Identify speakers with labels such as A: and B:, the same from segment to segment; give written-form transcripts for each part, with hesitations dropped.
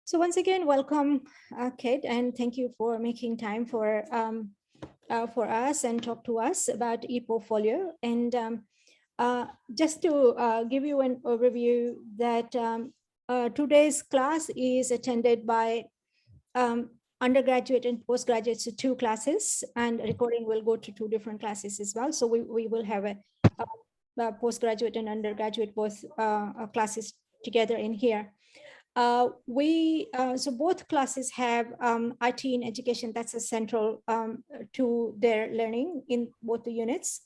A: So once again, welcome, Kate, and thank you for making time for us and talk to us about eProtfolio. And just to give you an overview that today's class is attended by undergraduate and postgraduate, so 2 classes, and recording will go to 2 different classes as well. So we will have a postgraduate and undergraduate both classes together in here. So both classes have IT in education. That's a central to their learning in both the units.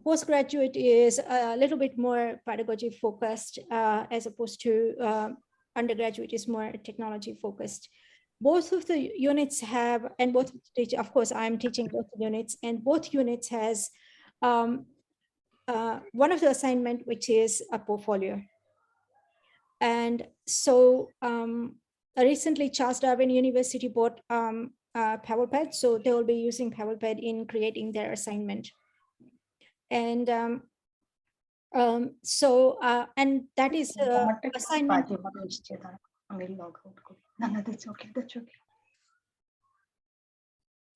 A: Postgraduate is a little bit more pedagogy focused as opposed to undergraduate is more technology focused. Both of the units have, and both, of course, I'm teaching both units, and both units has one of the assignment, which is a portfolio. And so recently Charles Darwin University bought PabblePad, so they will be using PabblePad in creating their assignment. And and that is assignment.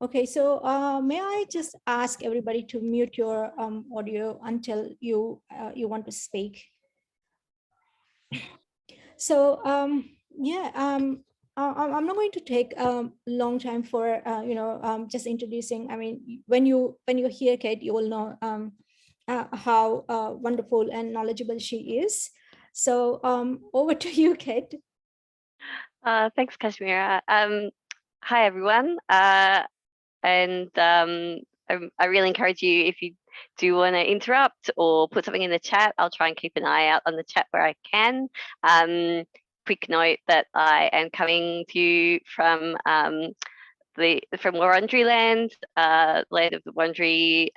A: Okay, so may I just ask everybody to mute your audio until you want to speak? So yeah, I'm not going to take a long time for just introducing. I mean, when you hear Kate, you will know how wonderful and knowledgeable she is. So over to you, Kate.
B: Thanks, Kashmira. Hi everyone, and I really encourage you, if you do want to interrupt or put something in the chat, I'll try and keep an eye out on the chat where I can. Quick note that I am coming to you from Wurundjeri land, land of the Wurundjeri,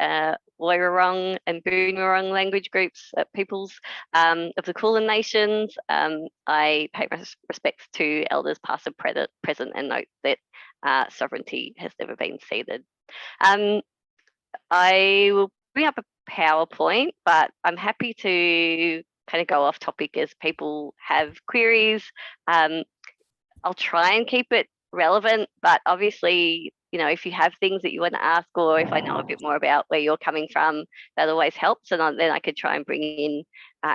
B: Woiwurrung and Boonwurrung language groups, peoples of the Kulin Nations. I pay my respects to elders past and present, and note that sovereignty has never been ceded. I will bring up a PowerPoint, but I'm happy to kind of go off topic as people have queries. I'll try and keep it relevant, but obviously, if you have things that you want to ask, or if I know a bit more about where you're coming from, that always helps. And then I could try and bring in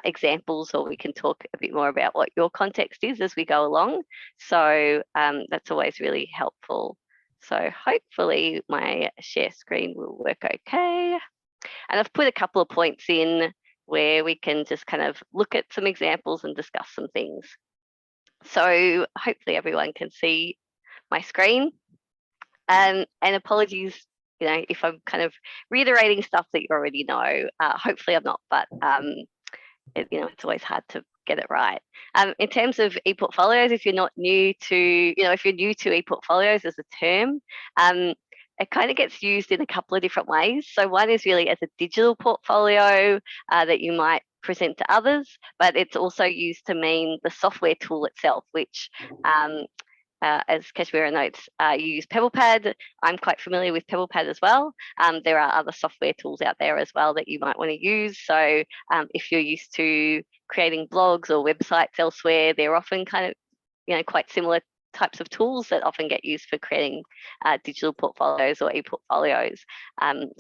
B: examples, or we can talk a bit more about what your context is as we go along. So that's always really helpful. So hopefully my share screen will work okay. And I've put a couple of points in where we can just kind of look at some examples and discuss some things. So hopefully everyone can see my screen. And apologies, if I'm kind of reiterating stuff that you already know. Hopefully I'm not, but it's always hard to get it right. In terms of eProtfolios, if you're new to eProtfolios as a term, it kind of gets used in a couple of different ways. So one is really as a digital portfolio that you might present to others, but it's also used to mean the software tool itself, which as Kashmira notes, you use PabblePad. I'm quite familiar with PabblePad as well. There are other software tools out there as well that you might want to use. So if you're used to creating blogs or websites elsewhere, they're often kind of, quite similar types of tools that often get used for creating digital portfolios or eProtfolios. And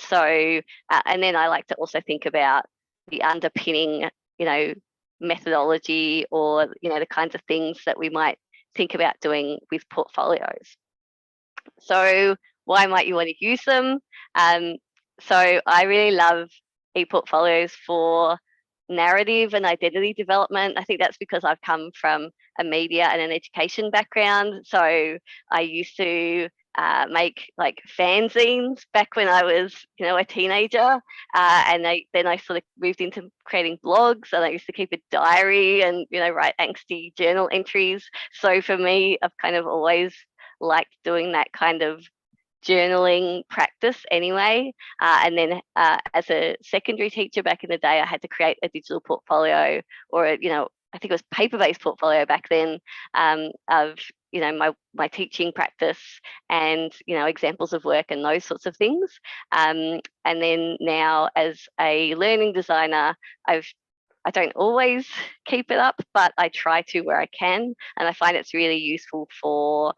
B: then I like to also think about the underpinning, methodology, or, the kinds of things that we might think about doing with portfolios. So why might you want to use them? So I really love eProtfolios for narrative and identity development. I think that's because I've come from a media and an education background. So I used to make like fanzines back when I was, a teenager, and then I sort of moved into creating blogs, and I used to keep a diary and write angsty journal entries. So for me, I've kind of always liked doing that kind of journaling practice anyway. And then as a secondary teacher back in the day, I had to create a digital portfolio, or I think it was paper-based portfolio back then, of my teaching practice and examples of work and those sorts of things. And then now as a learning designer, I've I don't always keep it up, but I try to where I can. And I find it's really useful for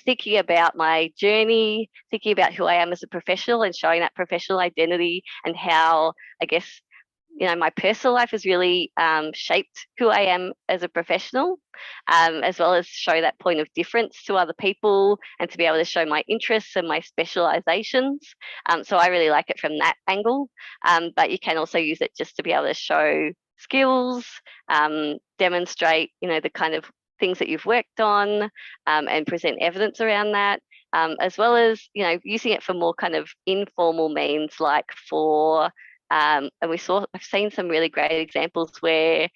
B: thinking about my journey, thinking about who I am as a professional and showing that professional identity and how, I guess, my personal life has really shaped who I am as a professional, as well as show that point of difference to other people and to be able to show my interests and my specializations. So I really like it from that angle. But you can also use it just to be able to show skills, demonstrate, the kind of things that you've worked on, and present evidence around that. As well as, using it for more kind of informal means, like for and I've seen some really great examples where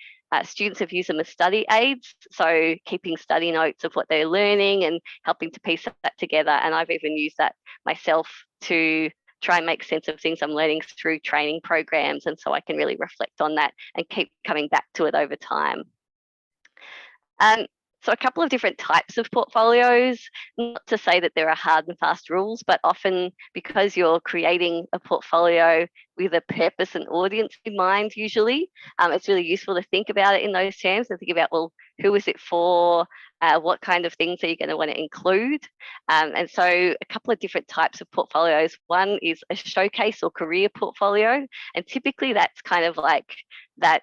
B: students have used them as study aids, so keeping study notes of what they're learning and helping to piece that together. And I've even used that myself to try and make sense of things I'm learning through training programs, and so I can really reflect on that and keep coming back to it over time. So a couple of different types of portfolios, not to say that there are hard and fast rules, but often because you're creating a portfolio with a purpose and audience in mind, usually, it's really useful to think about it in those terms and think about, well, who is it for? What kind of things are you going to want to include? And so a couple of different types of portfolios. One is a showcase or career portfolio, and typically that's kind of like that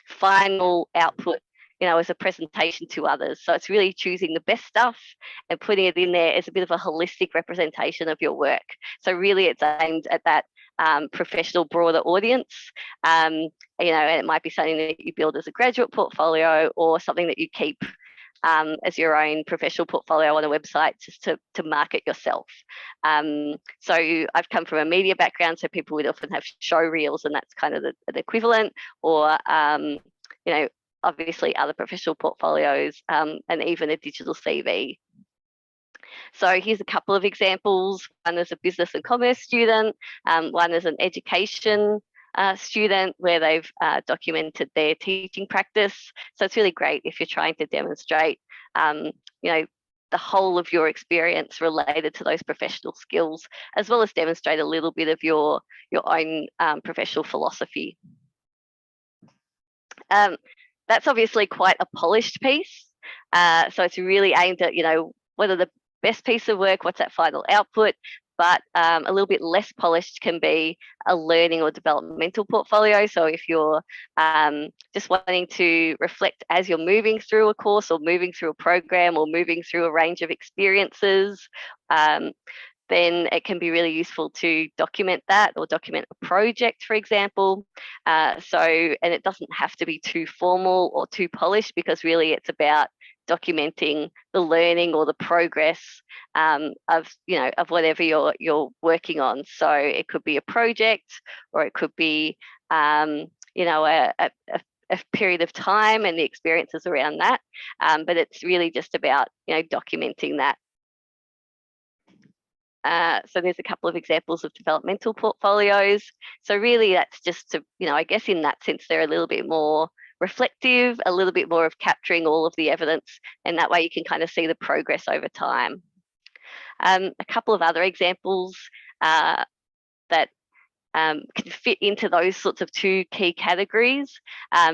B: final output, as a presentation to others. So it's really choosing the best stuff and putting it in there as a bit of a holistic representation of your work. So really it's aimed at that professional broader audience, and it might be something that you build as a graduate portfolio or something that you keep as your own professional portfolio on a website just to market yourself. So I've come from a media background, so people would often have show reels, and that's kind of the equivalent, or obviously other professional portfolios, and even a digital CV. So here's a couple of examples. One is a business and commerce student, one is an education student where they've documented their teaching practice. So it's really great if you're trying to demonstrate, the whole of your experience related to those professional skills, as well as demonstrate a little bit of your own professional philosophy. That's obviously quite a polished piece. So it's really aimed at, what are the best piece of work, what's that final output, but a little bit less polished can be a learning or developmental portfolio. So if you're just wanting to reflect as you're moving through a course or moving through a program or moving through a range of experiences, then it can be really useful to document that or document a project, for example. And it doesn't have to be too formal or too polished, because really it's about documenting the learning or the progress of whatever you're working on. So it could be a project, or it could be a period of time and the experiences around that. But it's really just about documenting that. So there's a couple of examples of developmental portfolios. So really that's just to, I guess in that sense, they're a little bit more reflective, a little bit more of capturing all of the evidence, and that way you can kind of see the progress over time. A couple of other examples that can fit into those sorts of two key categories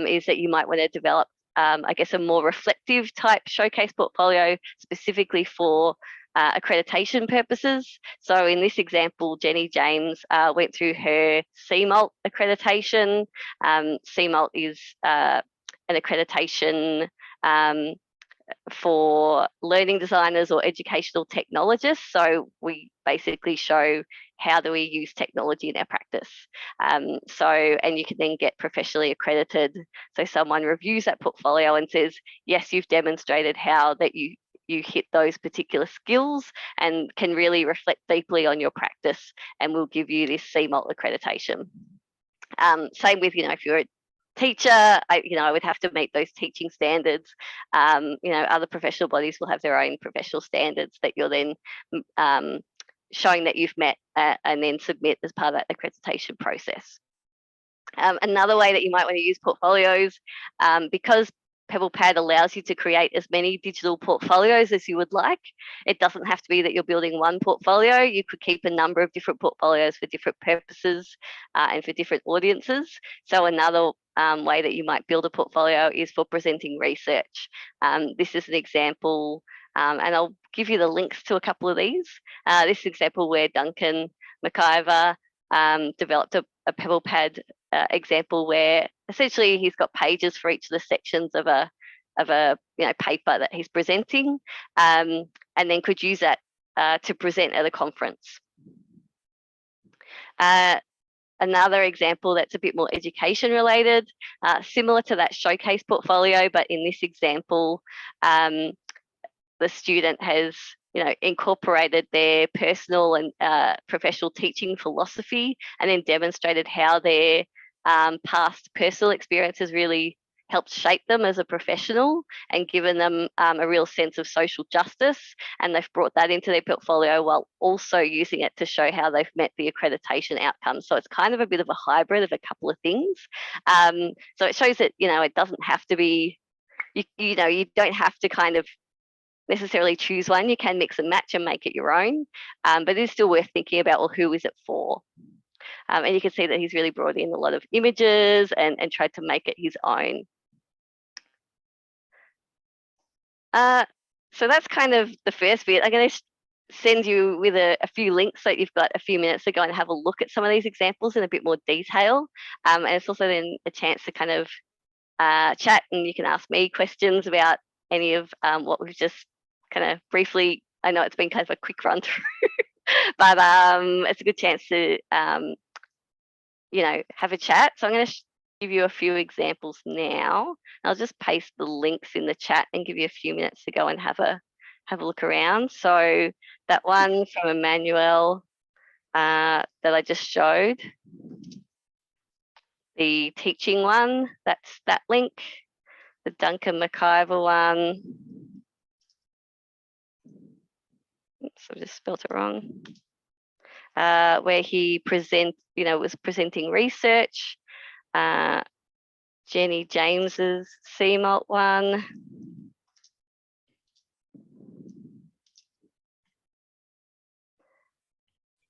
B: is that you might want to develop, I guess, a more reflective type showcase portfolio specifically for accreditation purposes. So in this example, Jenny James went through her CMALT accreditation. CMALT is an accreditation for learning designers or educational technologists. So we basically show how do we use technology in our practice. And you can then get professionally accredited. So someone reviews that portfolio and says, yes, you've demonstrated how that you hit those particular skills and can really reflect deeply on your practice, and we'll give you this CMALT accreditation. Same with, if you're a teacher, I would have to meet those teaching standards. Other professional bodies will have their own professional standards that you're then showing that you've met and then submit as part of that accreditation process. Another way that you might want to use portfolios, because PabblePad allows you to create as many digital portfolios as you would like. It doesn't have to be that you're building one portfolio. You could keep a number of different portfolios for different purposes and for different audiences. So another way that you might build a portfolio is for presenting research. This is an example, and I'll give you the links to a couple of these. This example where Duncan McIver developed a PabblePad example where essentially he's got pages for each of the sections of a paper that he's presenting, and then could use that to present at a conference. Another example that's a bit more education related, similar to that showcase portfolio, but in this example, the student has incorporated their personal and professional teaching philosophy, and then demonstrated how their past personal experiences really helped shape them as a professional and given them a real sense of social justice. And they've brought that into their portfolio while also using it to show how they've met the accreditation outcomes. So it's kind of a bit of a hybrid of a couple of things. So it shows that, it doesn't have to be, you don't have to kind of necessarily choose one. You can mix and match and make it your own, but it is still worth thinking about, well, who is it for? And you can see that he's really brought in a lot of images and tried to make it his own. So that's kind of the first bit. I'm going to send you with a few links so that you've got a few minutes to go and have a look at some of these examples in a bit more detail. And it's also then a chance to kind of chat, and you can ask me questions about any of what we've just kind of briefly, I know it's been kind of a quick run through, but it's a good chance to, have a chat. So I'm going to give you a few examples now. I'll just paste the links in the chat and give you a few minutes to go and have a look around. So that one from Emmanuel that I just showed, the teaching one, that's that link. The Duncan McIver one, oops, I just spelled it wrong, where he was presenting research. Jenny James's CMALT one.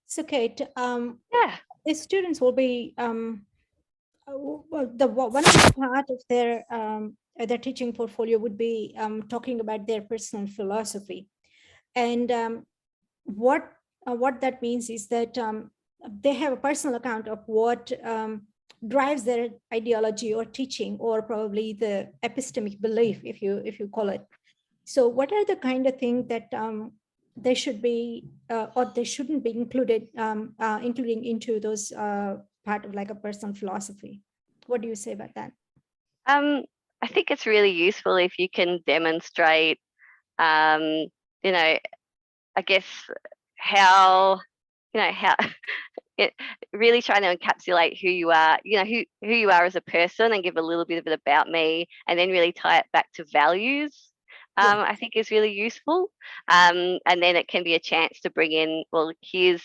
A: So Kate,
B: Yeah.
A: the students will be one of the part of their teaching portfolio would be talking about their personal philosophy, and what that means is that they have a personal account of what drives their ideology or teaching, or probably the epistemic belief, if you call it. So what are the kind of things that they should be or they shouldn't be including into those part of like a personal philosophy? What do you say about that?
B: I think it's really useful if you can demonstrate, I guess how it really trying to encapsulate who you are, who you are as a person, and give a little bit of it about me, and then really tie it back to values. I think is really useful. And then it can be a chance to bring in, well, here's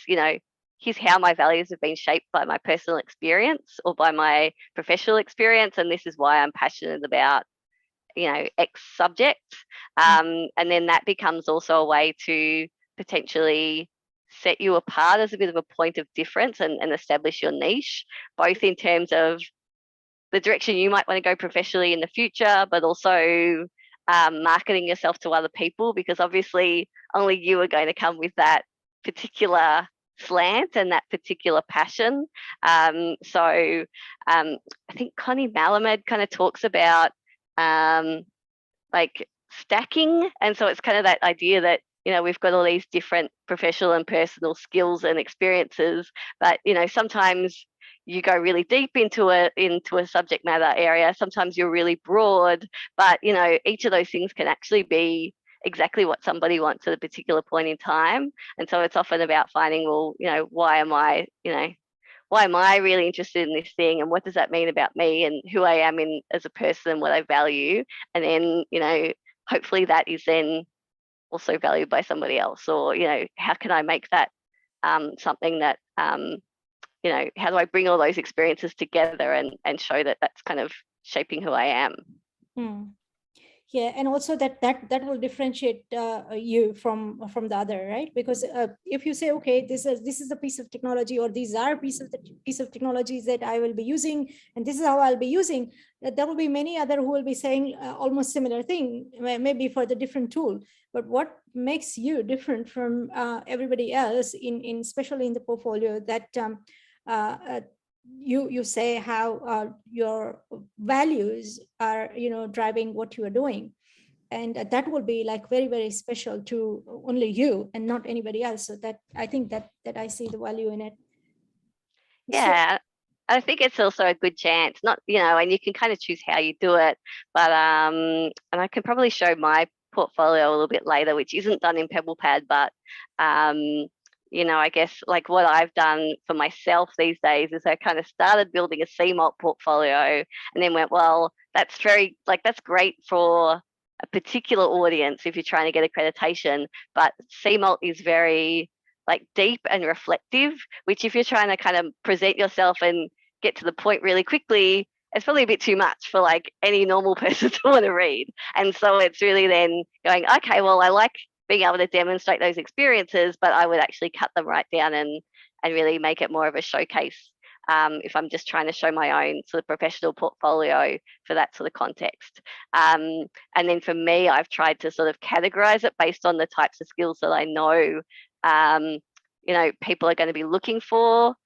B: how my values have been shaped by my personal experience or by my professional experience, and this is why I'm passionate about, X subject. And then that becomes also a way to potentially set you apart as a bit of a point of difference and establish your niche, both in terms of the direction you might want to go professionally in the future, but also marketing yourself to other people, because obviously only you are going to come with that particular slant and that particular passion. So I think Connie Malamed kind of talks about like stacking, and so it's kind of that idea that we've got all these different professional and personal skills and experiences, but sometimes you go really deep into a subject matter area, sometimes you're really broad, but each of those things can actually be exactly what somebody wants at a particular point in time. And so it's often about finding, well, why am I really interested in this thing, and what does that mean about me and who I am as a person and what I value, and then hopefully that is then also valued by somebody else, or how can I make that something that how do I bring all those experiences together and show that that's kind of shaping who I am.
A: Yeah, and also that will differentiate you from the other, right? Because if you say, okay, this is a piece of technology, or these are piece of technologies that I will be using, and this is how I'll be using, there will be many other who will be saying almost similar thing, maybe for the different tool. But what makes you different from everybody else, in especially in the portfolio, that you say how your values are driving what you are doing, and that will be like very, very special to only you and not anybody else. So that I think that I see the value in it.
B: Yeah, I think it's also a good chance, not, and you can kind of choose how you do it, but and I can probably show my portfolio a little bit later, which isn't done in PabblePad, but I guess like what I've done for myself these days is I kind of started building a CMALT portfolio and then went, well, that's great for a particular audience if you're trying to get accreditation, but CMALT is very like deep and reflective, which if you're trying to kind of present yourself and get to the point really quickly, it's probably a bit too much for like any normal person to want to read. And so it's really then going, okay, well, I like being able to demonstrate those experiences, but I would actually cut them right down and really make it more of a showcase if I'm just trying to show my own sort of professional portfolio for that sort of context. And then for me, I've tried to sort of categorize it based on the types of skills that I know people are going to be looking for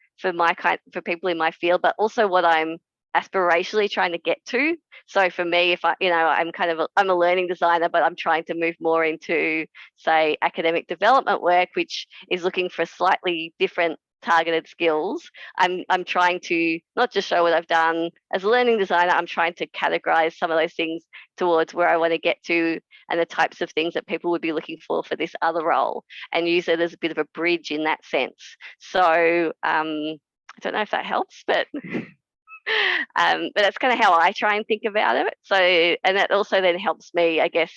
B: people in my field, but also what I'm aspirationally trying to get to. So for me, if I'm a learning designer, but I'm trying to move more into, say, academic development work, which is looking for slightly different targeted skills. I'm trying to not just show what I've done as a learning designer, I'm trying to categorize some of those things towards where I want to get to and the types of things that people would be looking for this other role, and use it as a bit of a bridge in that sense. So I don't know if that helps, but that's kind of how I try and think about it. So, and that also then helps me, I guess,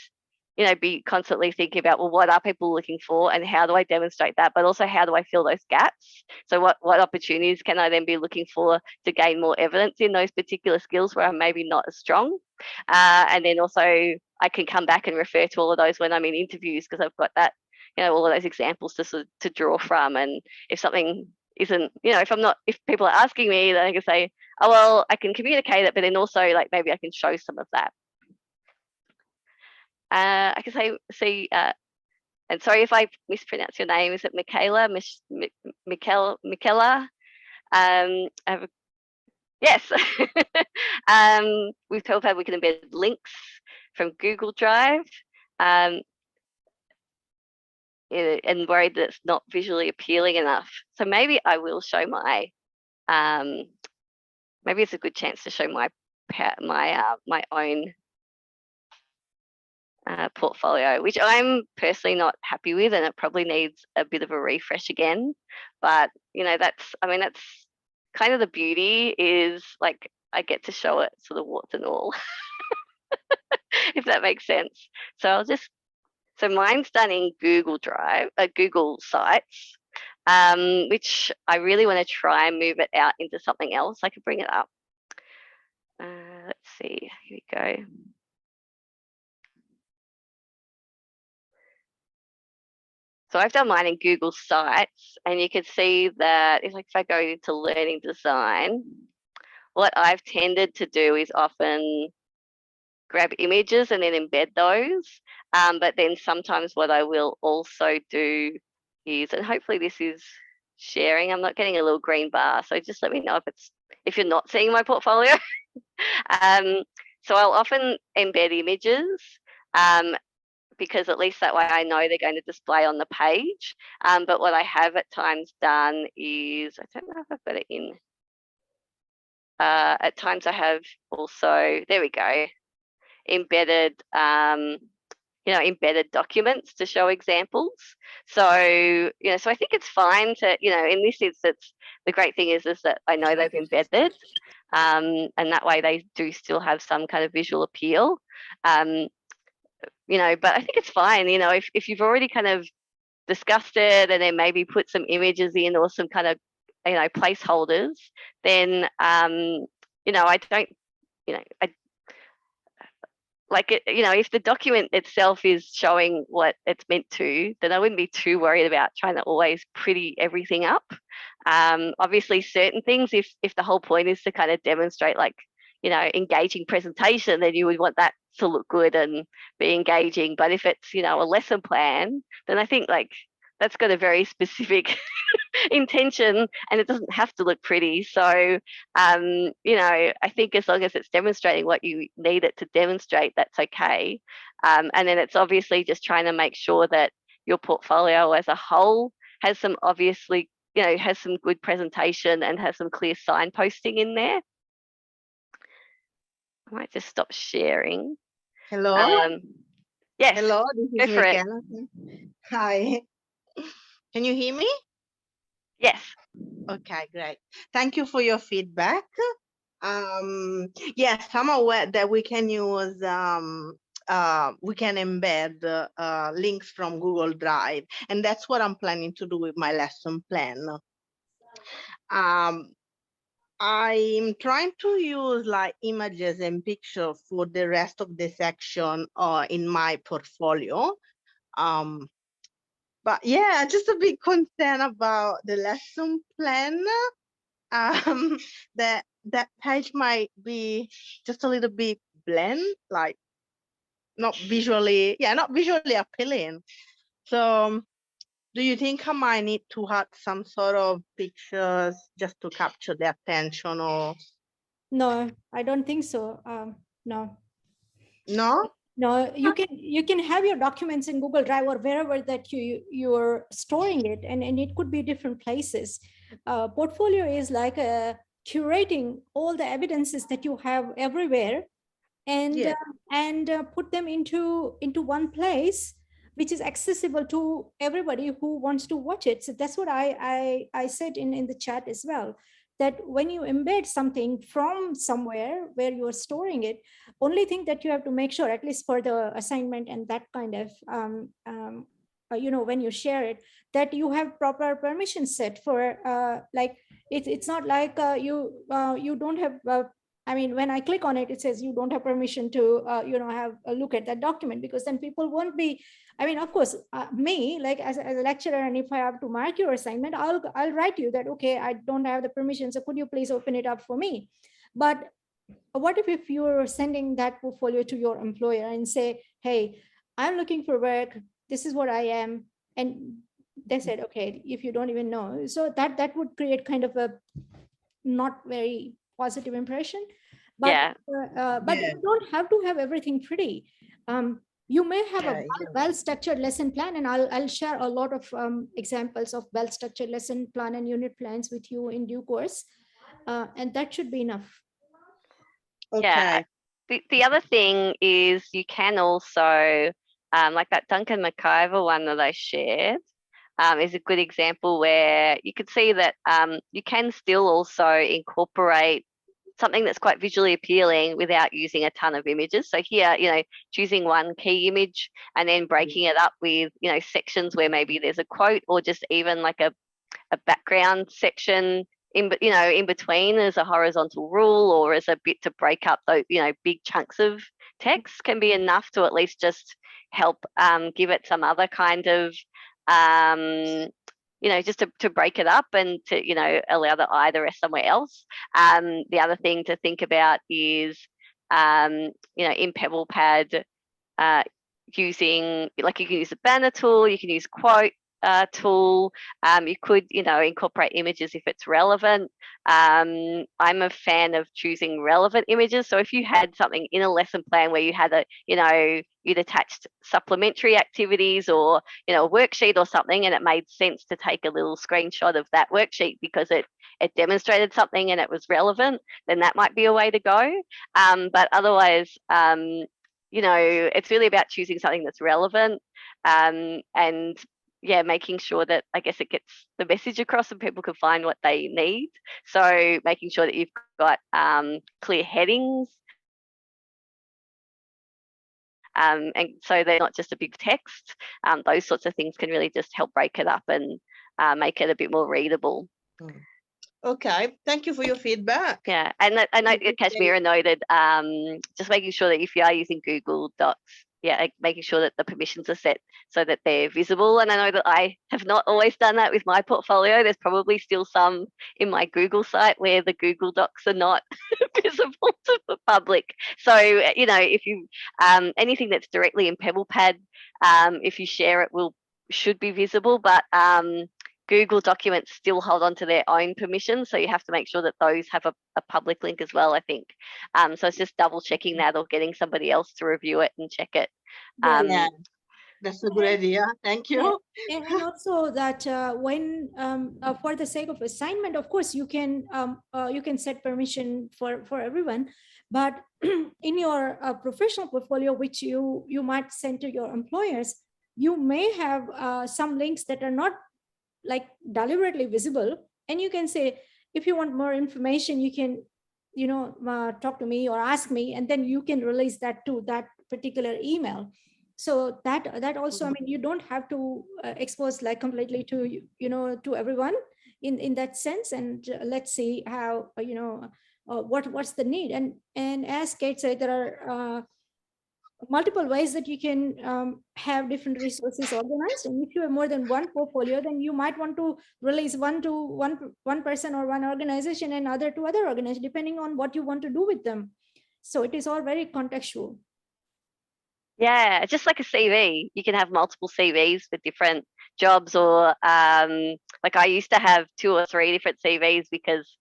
B: be constantly thinking about, well, what are people looking for and how do I demonstrate that? But also, how do I fill those gaps? So what opportunities can I then be looking for to gain more evidence in those particular skills where I'm maybe not as strong? And then also I can come back and refer to all of those when I'm in interviews, because I've got that, all of those examples to draw from. And if something isn't, if people are asking me, then I can say, oh, well, I can communicate it, but then also like maybe I can show some of that. I can say, and sorry if I mispronounce your name. Is it Michaela? Michaela? Yes. With PabblePad, we can embed links from Google Drive, and worried that it's not visually appealing enough. So maybe I will show my. Maybe it's a good chance to show my own portfolio, which I'm personally not happy with, and it probably needs a bit of a refresh again. But that's kind of the beauty, is like I get to show it sort of warts and all, if that makes sense. So mine's done in Google Drive, Google Sites, which I really want to try and move it out into something else. I could bring it up. Let's see. Here we go. So I've done mine in Google Sites, and you can see that if I go into learning design, what I've tended to do is often grab images and then embed those. But then sometimes what I will also do is, and hopefully this is sharing, I'm not getting a little green bar, so just let me know if you're not seeing my portfolio. So I'll often embed images, because at least that way I know they're going to display on the page. But what I have at times done is, I don't know if I've got it in. At times I have also, there we go, embedded, embedded documents to show examples. So, so I think it's fine to, in this instance, the great thing is that I know they've embedded, and that way they do still have some kind of visual appeal. But I think it's fine, if you've already kind of discussed it and then maybe put some images in or some kind of, placeholders, then, I don't, like it, if the document itself is showing what it's meant to, then I wouldn't be too worried about trying to always pretty everything up. Obviously, certain things, if the whole point is to kind of demonstrate like engaging presentation, then you would want that to look good and be engaging. But if it's a lesson plan, then I think like that's got a very specific intention and it doesn't have to look pretty. So, I think as long as it's demonstrating what you need it to demonstrate, that's okay. And then it's obviously just trying to make sure that your portfolio as a whole has some obviously, has some good presentation and has some clear signposting in there. I might just stop sharing.
C: Hello?
B: Yes.
C: Hello, this
B: Go
C: is
B: for it.
C: Michaela. Hi. Can you hear me?
B: Yes.
C: Okay, great. Thank you for your feedback. Yes, I'm aware that we can use we can embed links from Google Drive, and that's what I'm planning to do with my lesson plan. I'm trying to use like images and pictures for the rest of the section in my portfolio. But yeah, just a bit concerned about the lesson plan. That page might be just a little bit bland, like not visually appealing. So do you think I might need to add some sort of pictures just to capture the attention, or
A: No, I don't think so. No.
C: no?
A: No, you can have your documents in Google Drive or wherever that you're storing it, and it could be different places. Portfolio is like curating all the evidences that you have everywhere, and
C: Yeah.
A: put them into one place, which is accessible to everybody who wants to watch it. So that's what I said in the chat as well, that when you embed something from somewhere where you are storing it, only thing that you have to make sure, at least for the assignment and that kind of when you share it, that you have proper permission set for like it's not like you don't have I mean, when I click on it, it says you don't have permission to, have a look at that document, because then people won't be. I mean, of course, me, like as a lecturer, and if I have to mark your assignment, I'll write you that, okay, I don't have the permission, so could you please open it up for me? But what if you're sending that portfolio to your employer and say, hey, I'm looking for work, this is what I am, and they said, okay, if you don't even know, so that would create kind of a not very positive impression. But
B: Yeah.
A: but
C: Yeah.
A: you don't have to have everything pretty. You may have a
C: Yeah.
A: well-structured lesson plan, and I'll share a lot of examples of well-structured lesson plan and unit plans with you in due course, and that should be enough.
B: Yeah.
C: Okay.
B: The other thing is you can also, like that Duncan McIver one that I shared, is a good example where you could see that you can still also incorporate something that's quite visually appealing without using a ton of images. So here, choosing one key image and then breaking it up with, sections where maybe there's a quote or just even like a background section in between as a horizontal rule or as a bit to break up those, big chunks of text can be enough to at least just help give it some other kind of just to break it up and to, allow the eye to rest somewhere else. The other thing to think about is, in PabblePad, using, like, you can use a banner tool, you can use quote tool. You could, incorporate images if it's relevant. I'm a fan of choosing relevant images. So if you had something in a lesson plan where you had you'd attached supplementary activities or, a worksheet or something, and it made sense to take a little screenshot of that worksheet because it demonstrated something and it was relevant, then that might be a way to go. But otherwise, it's really about choosing something that's relevant, and making sure that, I guess, it gets the message across and people can find what they need. So making sure that you've got clear headings, and so they're not just a big text. Those sorts of things can really just help break it up and make it a bit more readable.
C: Okay, thank you for your feedback.
B: Yeah, and I know Kashmira noted just making sure that if you are using Google Docs, yeah, like making sure that the permissions are set so that they're visible. And I know that I have not always done that with my portfolio. There's probably still some in my Google site where the Google Docs are not visible to the public. So if you anything that's directly in PabblePad, if you share it, should be visible, but Google documents still hold on to their own permissions, so you have to make sure that those have a public link as well, I think. So it's just double checking that or getting somebody else to review it and check it.
C: Yeah, that's a good idea. Thank you.
A: Yeah. And also that when for the sake of assignment, of course, you can set permission for everyone, but in your professional portfolio, which you might send to your employers, you may have some links that are not like deliberately visible, and you can say, if you want more information, you can talk to me or ask me, and then you can release that to that particular email. So that also, I mean, you don't have to expose like completely to to everyone in that sense. And let's see how what's the need. And as Kate said, there are multiple ways that you can have different resources organized. And if you have more than one portfolio, then you might want to release one to one person or one organization, and other to other organization, depending on what you want to do with them. So it is all very contextual.
B: Yeah, just like a CV. You can have multiple CVs for different jobs, or like I used to have 2 or 3 different CVs because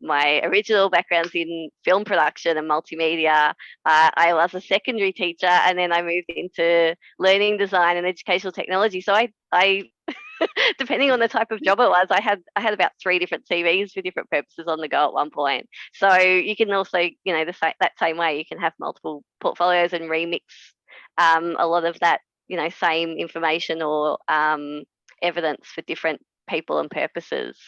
B: my original background's in film production and multimedia. I was a secondary teacher, and then I moved into learning design and educational technology. So I depending on the type of job it was, I had about 3 different CVs for different purposes on the go at one point. So you can also, that same way, you can have multiple portfolios and remix a lot of that, same information or evidence for different people and purposes.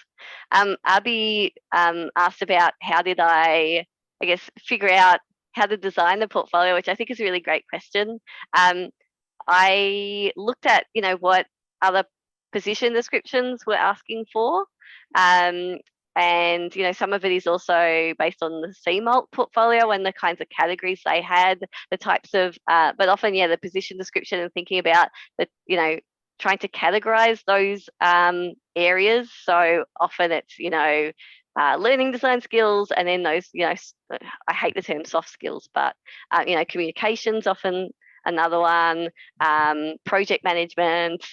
B: Abby asked about how did I guess, figure out how to design the portfolio, which I think is a really great question. I looked at, what other position descriptions were asking for. And, some of it is also based on the CMALT portfolio and the kinds of categories they had, the types of, but often, the position description and thinking about the, trying to categorize those areas. So often it's, learning design skills, and then those, I hate the term soft skills, but, communications often another one, project management,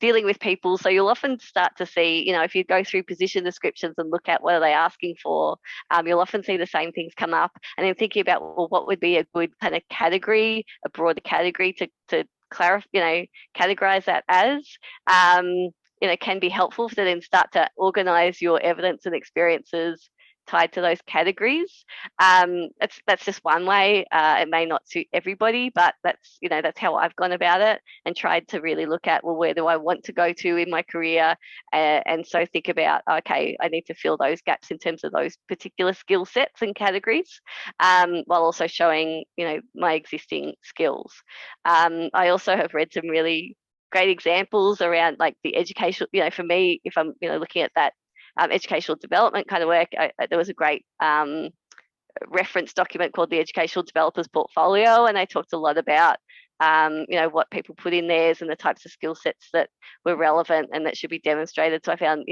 B: dealing with people. So you'll often start to see, if you go through position descriptions and look at what are they asking for, you'll often see the same things come up. And then thinking about, well, what would be a good kind of category, a broader category to clarify, categorize that as, can be helpful to then start to organize your evidence and experiences tied to those categories. That's just one way. It may not suit everybody, but that's how I've gone about it, and tried to really look at, well, where do I want to go to in my career, and so think about, okay, I need to fill those gaps in terms of those particular skill sets and categories, while also showing my existing skills. I also have read some really great examples around like the educational, for me, if I'm looking at that educational development kind of work, there was a great reference document called the Educational Developers Portfolio, and they talked a lot about what people put in theirs and the types of skill sets that were relevant and that should be demonstrated. So I found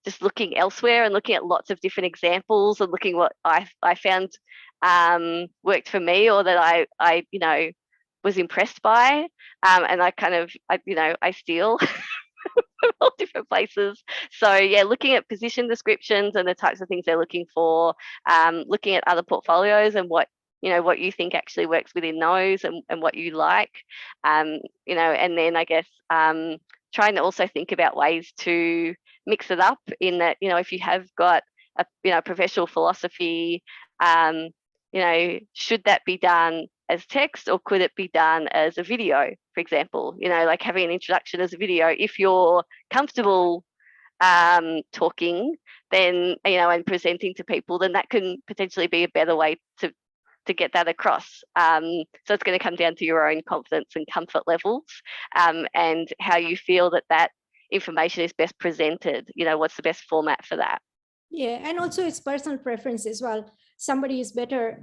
B: just looking elsewhere and looking at lots of different examples and looking what I found worked for me, or that I was impressed by, and I steal from all different places. So yeah, looking at position descriptions and the types of things they're looking for, looking at other portfolios and what you think actually works within those, and what you like, and then I guess trying to also think about ways to mix it up, in that if you have got a professional philosophy, should that be done as text, or could it be done as a video, for example? Like having an introduction as a video. If you're comfortable talking, then and presenting to people, then that can potentially be a better way to get that across. So it's going to come down to your own confidence and comfort levels, and how you feel that information is best presented. You know, what's the best format for that?
A: Yeah, and also it's personal preference as well. Somebody is better,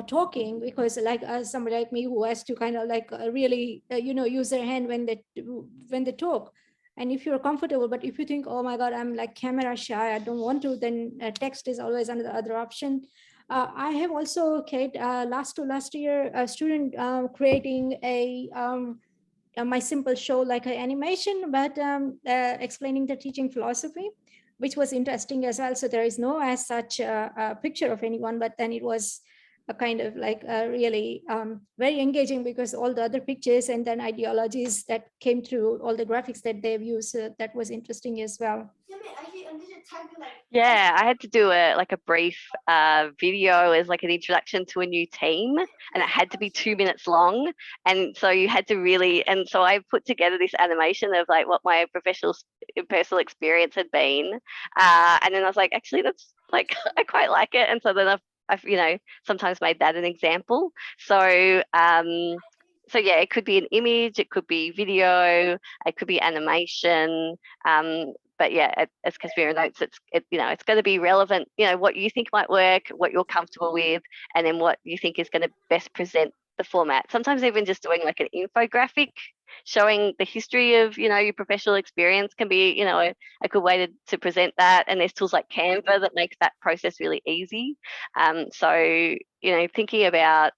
A: talking, because like somebody like me who has to kind of like really, use their hand when they talk. And if you're comfortable, but if you think, oh my God, I'm like camera shy, I don't want to, then text is always another other option. I have also, Kate, last year, a student creating my simple show like an animation, but explaining the teaching philosophy, which was interesting as well. So there is no as such a picture of anyone, but then it was a kind of like really very engaging, because all the other pictures and then ideologies that came through, all the graphics that they've used, that was interesting as well.
B: Yeah, I had to do a brief video as like an introduction to a new team, and it had to be 2 minutes long. And so you had to really, and so I put together this animation of like what my personal experience had been, and then I was like, actually, that's like I quite like it, and so then I've sometimes made that an example. So so yeah, it could be an image, it could be video, it could be animation. But yeah, as Kasmira notes, it's going to be relevant. What you think might work, what you're comfortable with, and then what you think is going to best present the format. Sometimes even just doing like an infographic showing the history of your professional experience can be a good way to present that. And there's tools like Canva that makes that process really easy. So thinking about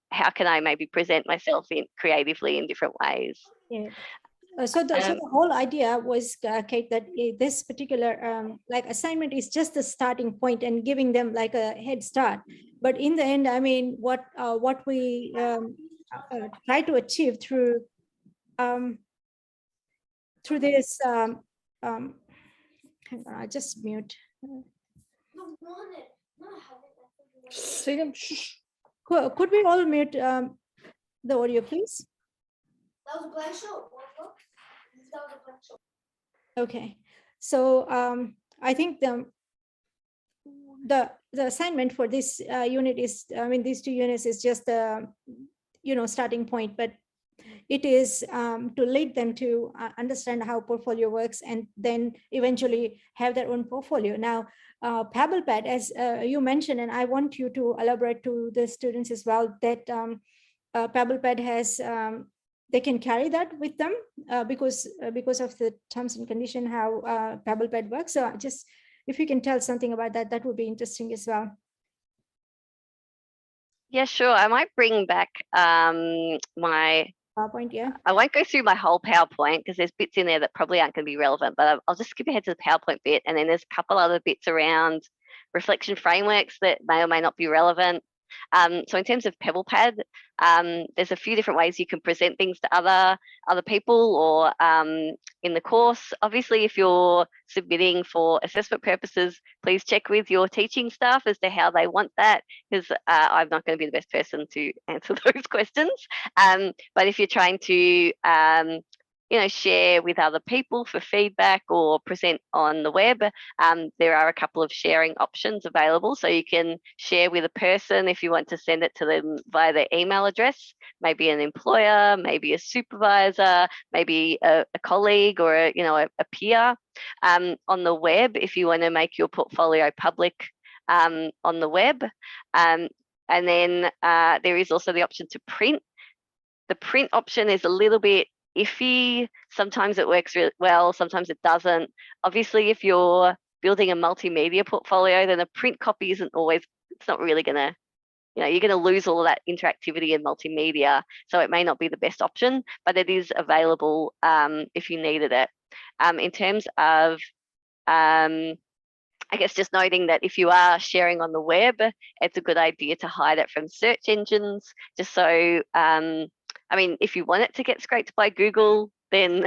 B: how can I maybe present myself creatively in different ways.
A: Yeah. So the whole idea was, Kate, that this particular like assignment is just the starting point and giving them like a head start. But in the end, I mean, what we try to achieve through this, hang on, I just mute. Could we all mute the audio, please? That was a blank show. Okay, so I think the assignment for this unit is, I mean, these 2 units is just the starting point, but it is to lead them to understand how portfolio works, and then eventually have their own portfolio. Now, PabblePad, as you mentioned, and I want you to elaborate to the students as well, that PabblePad has they can carry that with them because of the terms and condition how PabblePad works. So just if you can tell something about that, that would be interesting as well.
B: Yeah, sure. I might bring back my
A: PowerPoint. Yeah.
B: I won't go through my whole PowerPoint because there's bits in there that probably aren't going to be relevant, but I'll just skip ahead to the PowerPoint bit, and then there's a couple other bits around reflection frameworks that may or may not be relevant. So in terms of PabblePad, there's a few different ways you can present things to other people or in the course. Obviously, if you're submitting for assessment purposes, please check with your teaching staff as to how they want that, because I'm not going to be the best person to answer those questions. But if you're trying to share with other people for feedback or present on the web, there are a couple of sharing options available. So you can share with a person if you want to send it to them via their email address, maybe an employer, maybe a supervisor, maybe a colleague or a peer. On the web, if you want to make your portfolio public on the web. And then there is also the option to print. The print option is a little bit iffy. Sometimes it works really well, sometimes it doesn't. Obviously, if you're building a multimedia portfolio, then a print copy it's not really going to, you're going to lose all of that interactivity in multimedia. So it may not be the best option, but it is available if you needed it. In terms of, I guess just noting that if you are sharing on the web, it's a good idea to hide it from search engines, just so I mean, if you want it to get scraped by Google, then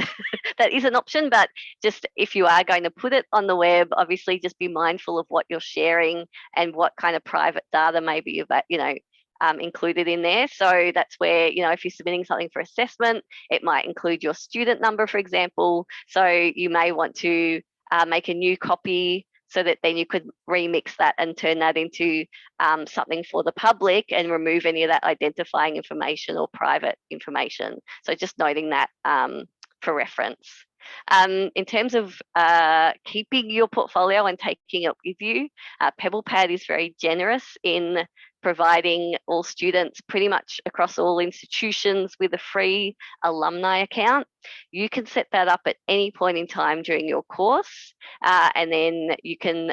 B: that is an option. But just if you are going to put it on the web, obviously just be mindful of what you're sharing and what kind of private data may be included in there. So that's where, if you're submitting something for assessment, it might include your student number, for example. So you may want to make a new copy so that then you could remix that and turn that into something for the public and remove any of that identifying information or private information. So just noting that for reference. In terms of keeping your portfolio and taking it with you, PabblePad is very generous in providing all students pretty much across all institutions with a free alumni account. You can set that up at any point in time during your course, and then you can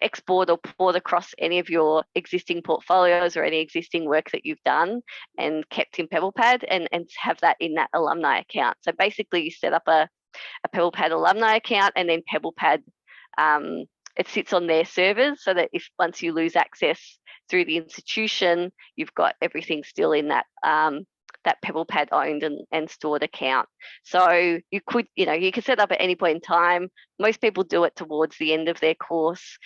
B: export or port across any of your existing portfolios or any existing work that you've done and kept in PabblePad, and have that in that alumni account. So basically you set up a PabblePad alumni account, and then PabblePad, it sits on their servers, so that if once you lose access through the institution, you've got everything still in that that PabblePad owned and stored account. So you could, you can set up at any point in time. Most people do it towards the end of their course,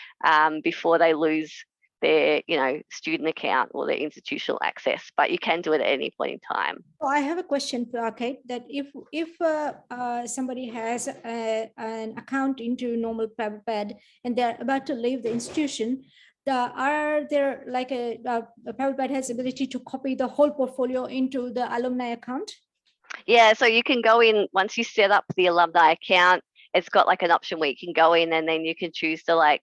B: before they lose their, student account or their institutional access, but you can do it at any point in time.
A: So I have a question, Kate, that if somebody has an account into normal PabblePad and they're about to leave the institution, are there like a PabblePad has ability to copy the whole portfolio into the alumni account?
B: Yeah, so you can go in once you set up the alumni account. It's got like an option where you can go in and then you can choose to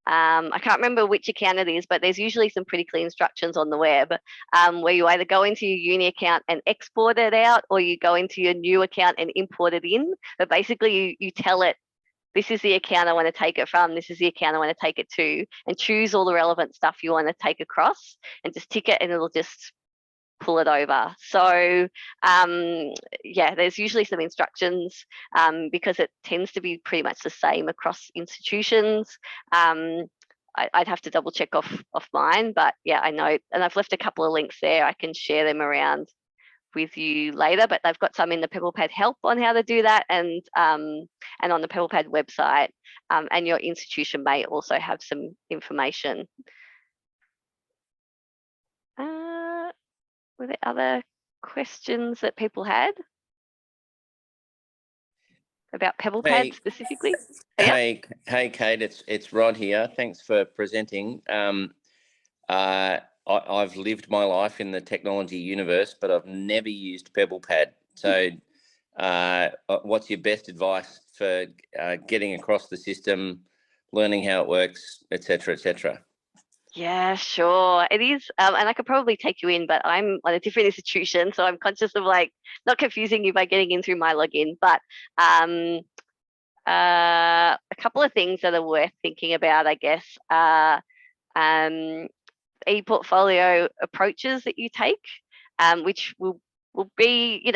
B: I can't remember which account it is, but there's usually some pretty clear instructions on the web, where you either go into your uni account and export it out, or you go into your new account and import it in. But basically you tell it, this is the account I want to take it from, this is the account I want to take it to, and choose all the relevant stuff you want to take across and just tick it, and it'll just pull it over. So yeah, there's usually some instructions, because it tends to be pretty much the same across institutions. I'd have to double check off mine, but yeah, I know, and I've left a couple of links there. I can share them around with you later, but they've got some in the PabblePad help on how to do that, and on the PabblePad website, and your institution may also have some information. Were there other questions that people had about PabblePad specifically?
D: Hey, Kate, it's Rod here. Thanks for presenting. I've lived my life in the technology universe, but I've never used PabblePad. So what's your best advice for getting across the system, learning how it works, et cetera, et cetera?
B: Yeah, sure. It is. And I could probably take you in, but I'm on a different institution, so I'm conscious of not confusing you by getting in through my login. But a couple of things that are worth thinking about, I guess, eProtfolio approaches that you take, which will be,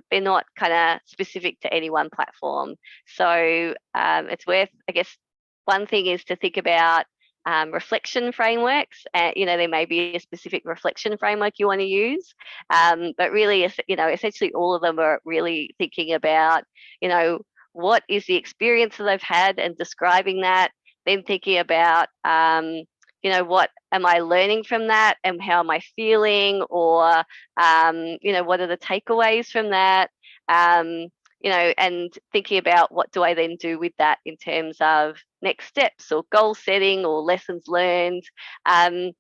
B: they're not kind of specific to any one platform. So it's worth, I guess, one thing is to think about reflection frameworks. There may be a specific reflection framework you want to use, but really, essentially all of them are really thinking about, what is the experience that I've had and describing that, then thinking about, what am I learning from that and how am I feeling, or, what are the takeaways from that, and thinking about what do I then do with that in terms of next steps or goal setting or lessons learned, and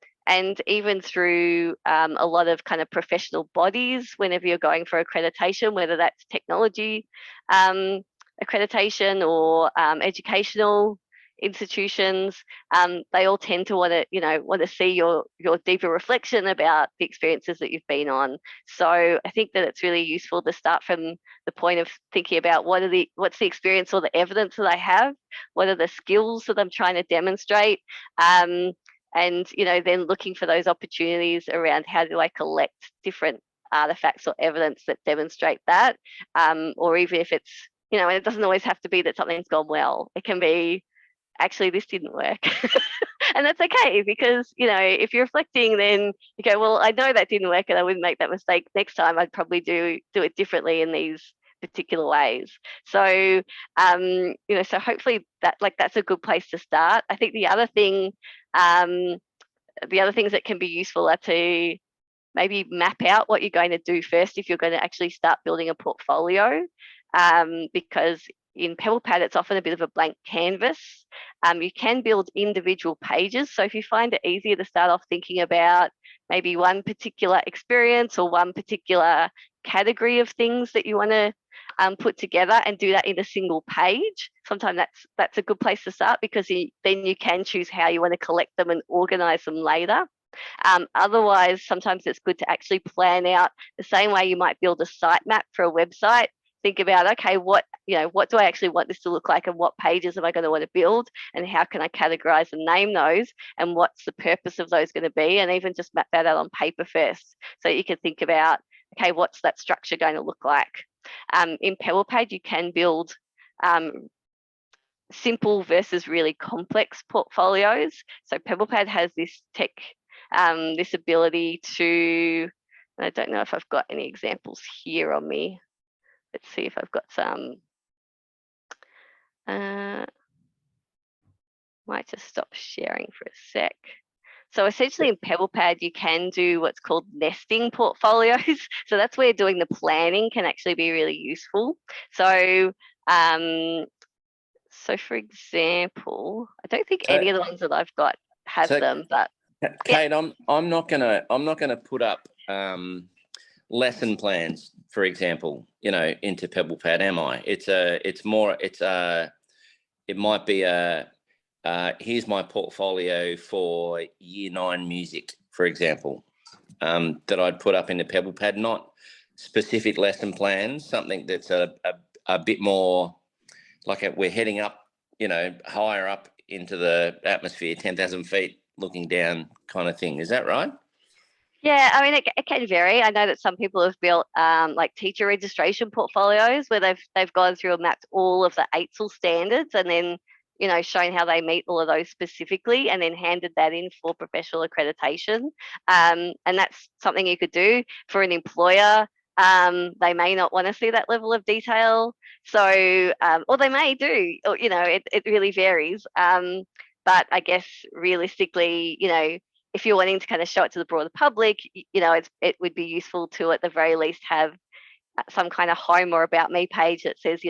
B: even through a lot of kind of professional bodies whenever you're going for accreditation, whether that's technology accreditation or educational institutions, they all tend to want to see your deeper reflection about the experiences that you've been on. So I think that it's really useful to start from the point of thinking about what's the experience or the evidence that I have, what are the skills that I'm trying to demonstrate, and then looking for those opportunities around how do I collect different artifacts or evidence that demonstrate that, or even if it's and it doesn't always have to be that something's gone well. It can be, actually, this didn't work. And that's okay, because, if you're reflecting, then you go, well, I know that didn't work and I wouldn't make that mistake next time. I'd probably do it differently in these particular ways. So, so hopefully that's a good place to start. I think the other things that can be useful are to maybe map out what you're going to do first if you're going to actually start building a portfolio, because in PabblePad, it's often a bit of a blank canvas. You can build individual pages. So if you find it easier to start off thinking about maybe one particular experience or one particular category of things that you want to put together and do that in a single page. Sometimes that's a good place to start, because then you can choose how you want to collect them and organize them later. Otherwise, sometimes it's good to actually plan out the same way you might build a sitemap for a website. Think about, okay, what do I actually want this to look like, and what pages am I going to want to build, and how can I categorize and name those, and what's the purpose of those going to be, and even just map that out on paper first, so you can think about, okay, what's that structure going to look like. In PabblePad, you can build simple versus really complex portfolios. So PabblePad has this this ability to, I don't know if I've got any examples here on me. Let's see if I've got some. Might just stop sharing for a sec. So essentially in PabblePad, you can do what's called nesting portfolios. So that's where doing the planning can actually be really useful. So, for example, I don't think any of the ones that I've got have them, but
D: Kate, yeah. I'm not gonna put up lesson plans, for example, into PabblePad, am I? It might be here's my portfolio for Year 9 music, for example, that I'd put up into PabblePad, not specific lesson plans, something that's a bit more like we're heading up, higher up into the atmosphere, 10,000 feet, looking down kind of thing. Is that right?
B: Yeah, I mean, it can vary. I know that some people have built like teacher registration portfolios where they've gone through and mapped all of the AITSL standards, and then shown how they meet all of those specifically, and then handed that in for professional accreditation. And that's something you could do for an employer. They may not want to see that level of detail, so or they may do. Or, it really varies. But I guess realistically, if you're wanting to kind of show it to the broader public, it would be useful to at the very least have some kind of home or about me page that says,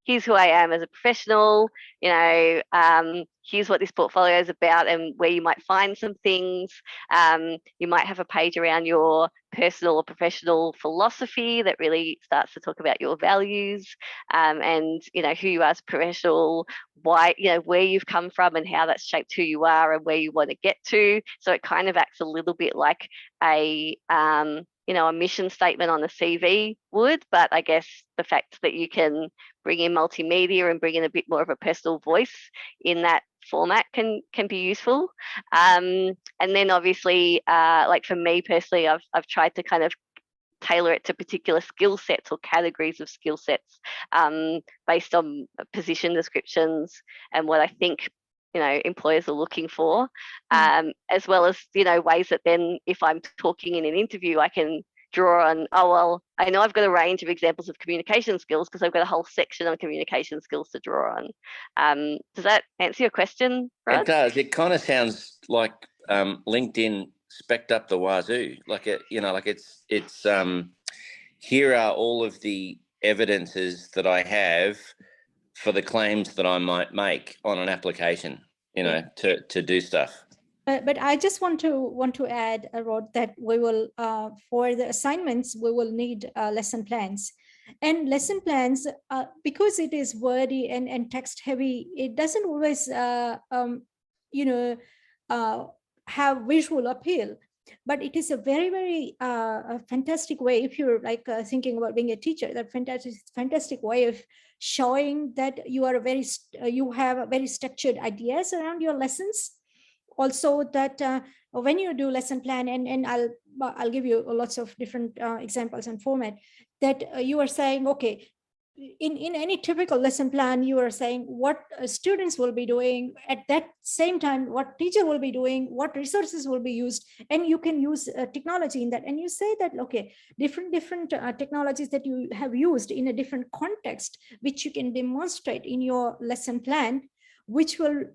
B: here's who I am as a professional, here's what this portfolio is about and where you might find some things. You might have a page around your personal or professional philosophy that really starts to talk about your values, and, who you are as a professional, why, where you've come from and how that's shaped who you are and where you want to get to. So it kind of acts a little bit like a mission statement on the CV would, but I guess the fact that you can bring in multimedia and bring in a bit more of a personal voice in that format can be useful. And then obviously, like for me personally, I've tried to kind of tailor it to particular skill sets or categories of skill sets based on position descriptions and what I think employers are looking for, as well as ways that then if I'm talking in an interview I can draw on, oh well, I know I've got a range of examples of communication skills because I've got a whole section on communication skills to draw on. Does that answer your question, Rod?
D: It does. It kind of sounds like LinkedIn spec'd up the wazoo, like it's here are all of the evidences that I have for the claims that I might make on an application, to do stuff.
A: But I just want to add, Rod, that we will for the assignments we will need lesson plans, and lesson plans because it is wordy and text heavy. It doesn't always have visual appeal. But it is a very, very fantastic way, if you're like thinking about being a teacher, that fantastic way of showing that you are you have very structured ideas around your lessons. Also that when you do lesson plan, and I'll give you lots of different examples and format, that you are saying, okay, in any typical lesson plan, you are saying what students will be doing at that same time, what teacher will be doing, what resources will be used, and you can use technology in that. And you say that, okay, different technologies that you have used in a different context, which you can demonstrate in your lesson plan, which will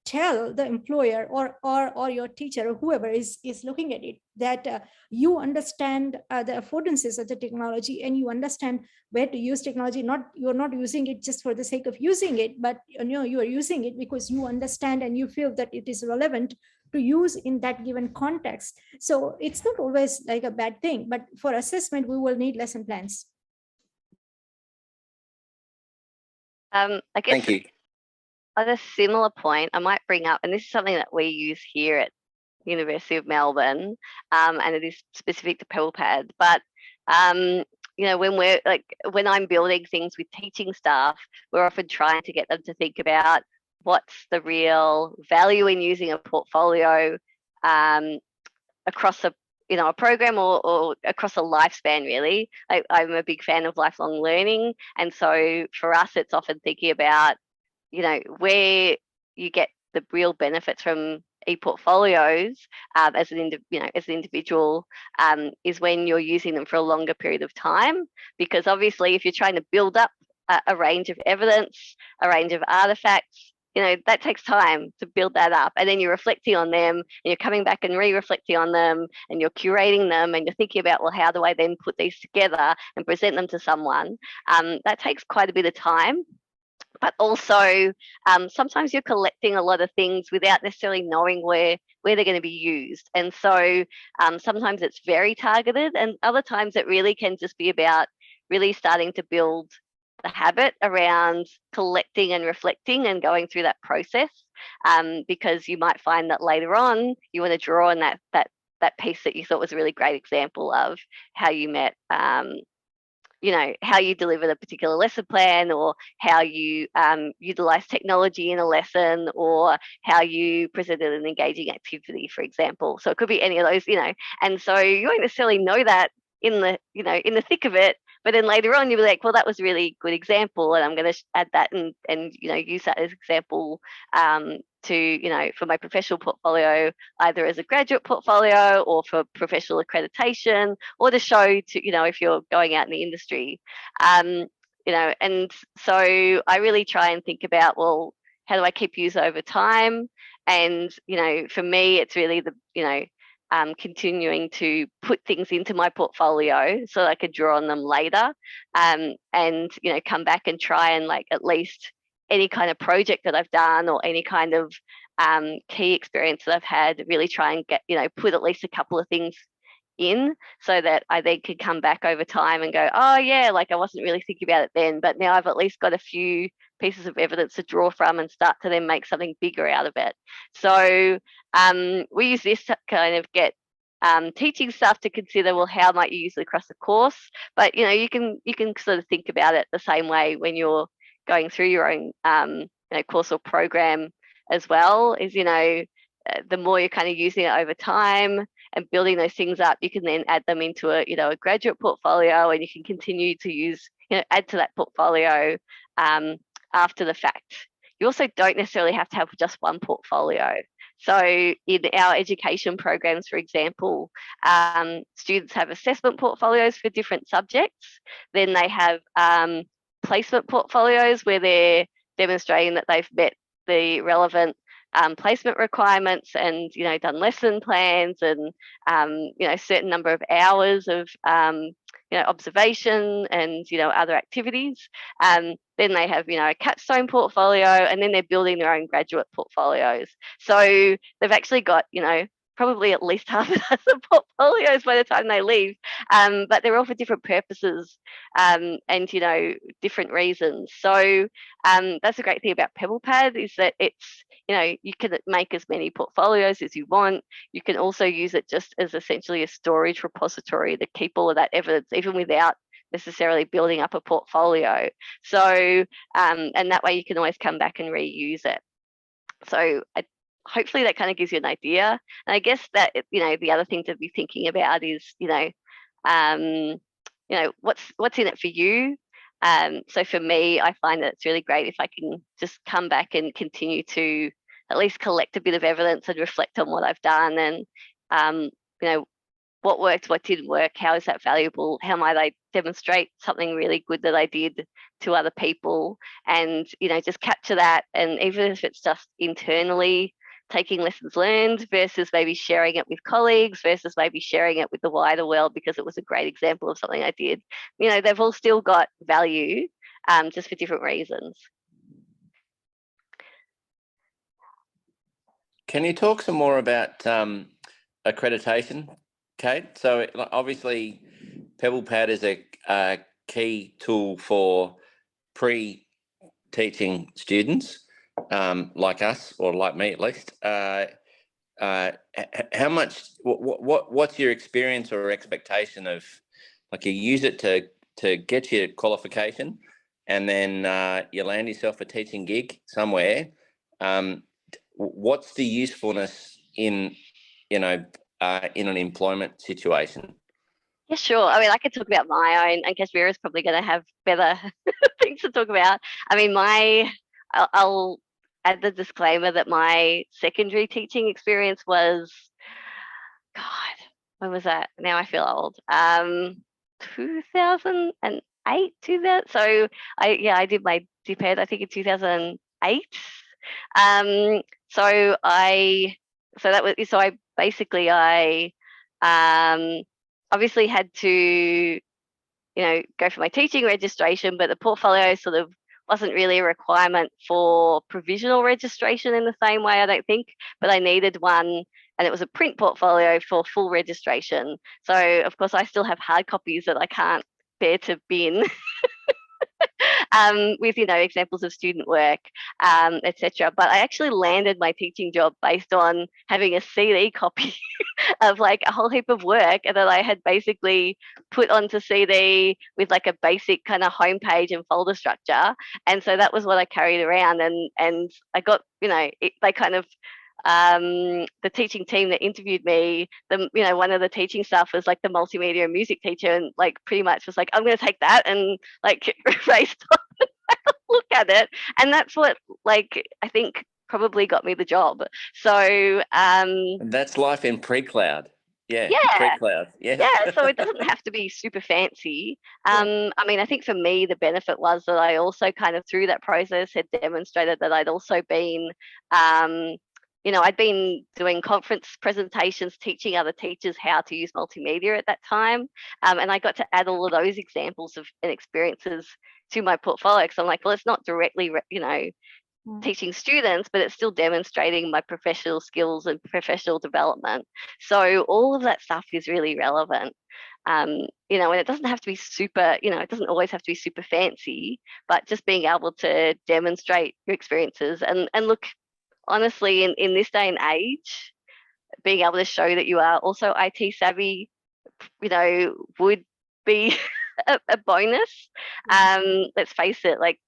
A: tell the employer or your teacher or whoever is looking at it that you understand the affordances of the technology, and you understand where to use technology. You're not using it just for the sake of using it, but you are using it because you understand and you feel that it is relevant to use in that given context. So it's not always like a bad thing, but for assessment we will need lesson plans.
B: I guess
D: Thank you.
B: at a similar point, I might bring up, and this is something that we use here at University of Melbourne, and it is specific to PabblePad. But when I'm building things with teaching staff, we're often trying to get them to think about what's the real value in using a portfolio across a program or across a lifespan, really. I'm a big fan of lifelong learning, and so for us, it's often thinking about where you get the real benefits from ePortfolios as an individual is when you're using them for a longer period of time. Because obviously, if you're trying to build up a range of evidence, a range of artifacts, that takes time to build that up. And then you're reflecting on them, and you're coming back and re-reflecting on them, and you're curating them, and you're thinking about, well, how do I then put these together and present them to someone? That takes quite a bit of time. But also, sometimes you're collecting a lot of things without necessarily knowing where they're going to be used. And so sometimes it's very targeted, and other times it really can just be about really starting to build the habit around collecting and reflecting and going through that process, because you might find that later on you want to draw on that piece that you thought was a really great example of how you met how you delivered a particular lesson plan, or how you utilize technology in a lesson, or how you presented an engaging activity, for example. So it could be any of those, and so you won't necessarily know that in the thick of it, but then later on you'll be like, well, that was a really good example, and I'm going to add that and use that as example for my professional portfolio, either as a graduate portfolio or for professional accreditation, or to show to, if you're going out in the industry. And so I really try and think about, well, how do I keep use over time? And, for me, it's really continuing to put things into my portfolio so that I could draw on them later, and come back and try and at least any kind of project that I've done or any kind of key experience that I've had, really try and get put at least a couple of things in, so that I then could come back over time and go, oh yeah, I wasn't really thinking about it then, but now I've at least got a few pieces of evidence to draw from and start to then make something bigger out of it. So we use this to kind of get teaching staff to consider, well, how might you use it across the course? But you can sort of think about it the same way when you're going through your own course or program as well. Is the more you're kind of using it over time and building those things up, you can then add them into a graduate portfolio, and you can continue to use add to that portfolio after the fact. You also don't necessarily have to have just one portfolio. So in our education programs, for example, students have assessment portfolios for different subjects. Then they have placement portfolios where they're demonstrating that they've met the relevant placement requirements and done lesson plans and certain number of hours of observation and other activities. Then they have a capstone portfolio, and then they're building their own graduate portfolios. So they've actually got probably at least half a dozen portfolios by the time they leave, but they're all for different purposes and different reasons. So that's the great thing about PabblePad, is that it's you can make as many portfolios as you want. You can also use it just as essentially a storage repository to keep all of that evidence, even without necessarily building up a portfolio. So and that way you can always come back and reuse it. So hopefully that kind of gives you an idea. And I guess that the other thing to be thinking about is what's in it for you. So for me, I find that it's really great if I can just come back and continue to at least collect a bit of evidence and reflect on what I've done, and what worked, what didn't work, how is that valuable, how might I demonstrate something really good that I did to other people, and just capture that. And even if it's just internally taking lessons learned versus maybe sharing it with colleagues versus maybe sharing it with the wider world because it was a great example of something I did, they've all still got value, just for different reasons.
D: Can you talk some more about accreditation, Kate? So obviously PabblePad is a key tool for pre-TAFE teaching students like us, or like me at least, how much, what's your experience or expectation of, like, you use it to get your qualification, and then you land yourself a teaching gig somewhere. What's the usefulness in, in an employment situation?
B: Yeah, sure. I mean, I could talk about my own, and Kashmira's probably going to have better things to talk about. I mean, I'll add the disclaimer that my secondary teaching experience was, God, when was that? Now I feel old. 2008, 2000. So I did my DPed, I think, in 2008. So I obviously had to, go for my teaching registration, but the portfolio sort of wasn't really a requirement for provisional registration in the same way, I don't think, but I needed one, and it was a print portfolio for full registration. So of course I still have hard copies that I can't bear to bin. With examples of student work, etc. But I actually landed my teaching job based on having a CD copy of like a whole heap of work that I had basically put onto CD with like a basic kind of homepage and folder structure. And so that was what I carried around, and I got, they kind of, the teaching team that interviewed me, one of the teaching staff was like the multimedia and music teacher, and like pretty much was like, I'm going to take that and like raced on and look at it. And that's what, like, I think probably got me the job. So
D: that's life in pre-cloud. Yeah. Pre-cloud.
B: Yeah. So it doesn't have to be super fancy. I mean, I think for me, the benefit was that I also kind of through that process had demonstrated that I'd also been, I'd been doing conference presentations, teaching other teachers how to use multimedia at that time. And I got to add all of those examples and experiences to my portfolio, because I'm like, well, it's not directly, teaching students, but it's still demonstrating my professional skills and professional development. So all of that stuff is really relevant. And it doesn't have to be super, it doesn't always have to be super fancy, but just being able to demonstrate your experiences and look, honestly, in this day and age, being able to show that you are also IT savvy, would be a bonus. Let's face it, like,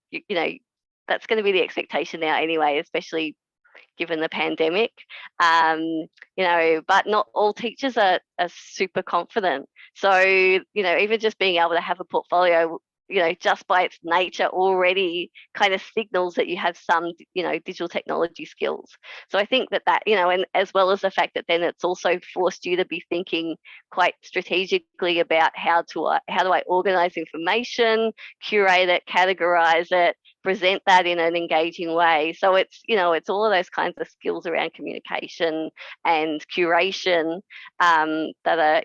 B: that's going to be the expectation now anyway, especially given the pandemic. But not all teachers are super confident. So, even just being able to have a portfolio, just by its nature already kind of signals that you have some, digital technology skills. So I think that, and as well as the fact that then it's also forced you to be thinking quite strategically about how do I organize information, curate it, categorize it, present that in an engaging way. So it's, it's all of those kinds of skills around communication and curation that are,